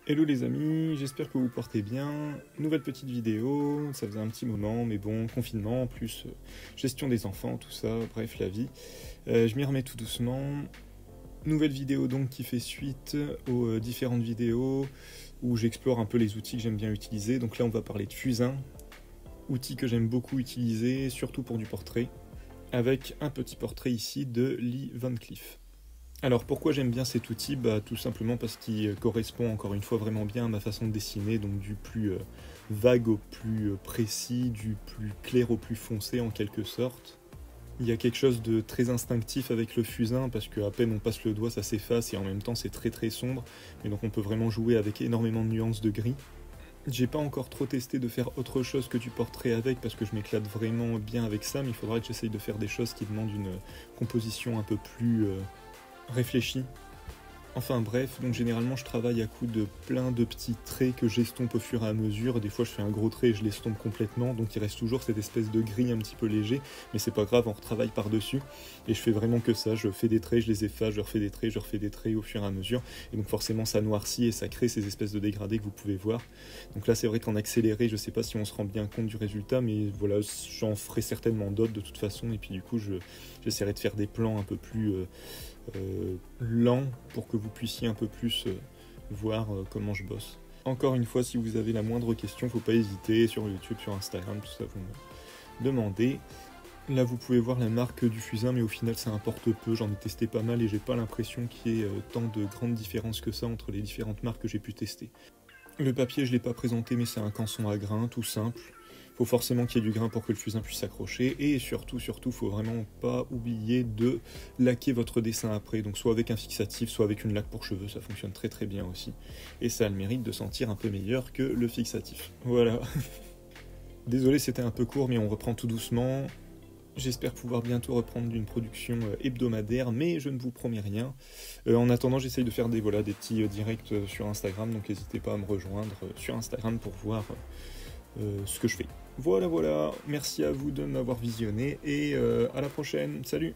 Hello les amis, j'espère que vous vous portez bien. Nouvelle petite vidéo, ça faisait un petit moment, mais bon, confinement, plus gestion des enfants, tout ça, bref, la vie. Je m'y remets tout doucement. Nouvelle vidéo donc qui fait suite aux différentes vidéos où j'explore un peu les outils que j'aime bien utiliser. Donc là on va parler de Fusain, outil que j'aime beaucoup utiliser, surtout pour du portrait, avec un petit portrait ici de Lee Van Cleef. Alors pourquoi j'aime bien cet outil? Tout simplement parce qu'il correspond encore une fois vraiment bien à ma façon de dessiner, donc du plus vague au plus précis, du plus clair au plus foncé en quelque sorte. Il y a quelque chose de très instinctif avec le fusain parce qu'à peine on passe le doigt ça s'efface et en même temps c'est très très sombre, et donc on peut vraiment jouer avec énormément de nuances de gris. J'ai pas encore trop testé de faire autre chose que du portrait avec parce que je m'éclate vraiment bien avec ça, mais il faudra que j'essaye de faire des choses qui demandent une composition un peu plus réfléchi. Enfin bref, donc généralement je travaille à coup de plein de petits traits que j'estompe au fur et à mesure. Des fois je fais un gros trait et je l'estompe complètement, donc il reste toujours cette espèce de gris un petit peu léger, mais c'est pas grave, on retravaille par-dessus. Et je fais vraiment que ça, je fais des traits, je les efface, je refais des traits, je refais des traits au fur et à mesure. Et donc forcément ça noircit et ça crée ces espèces de dégradés que vous pouvez voir. Donc là c'est vrai qu'en accéléré, je sais pas si on se rend bien compte du résultat, mais voilà, j'en ferai certainement d'autres de toute façon. Et puis du coup j'essaierai de faire des plans un peu plus lent pour que vous puissiez un peu plus voir comment je bosse. Encore une fois, si vous avez la moindre question, faut pas hésiter sur YouTube, sur Instagram, tout ça, vous me demandez. Là, vous pouvez voir la marque du fusain, mais au final, ça importe peu. J'en ai testé pas mal et j'ai pas l'impression qu'il y ait tant de grandes différences que ça entre les différentes marques que j'ai pu tester. Le papier, je l'ai pas présenté, mais c'est un canson à grains, tout simple. Faut forcément qu'il y ait du grain pour que le fusain puisse s'accrocher, et surtout, faut vraiment pas oublier de laquer votre dessin après, donc soit avec un fixatif, soit avec une laque pour cheveux, ça fonctionne très très bien aussi, et ça a le mérite de sentir un peu meilleur que le fixatif. Voilà. Désolé, c'était un peu court, mais on reprend tout doucement. J'espère pouvoir bientôt reprendre d'une production hebdomadaire, mais je ne vous promets rien. En attendant, j'essaye de faire des petits directs sur Instagram, donc n'hésitez pas à me rejoindre sur Instagram pour voir ce que je fais. Voilà, merci à vous de m'avoir visionné et à la prochaine, salut!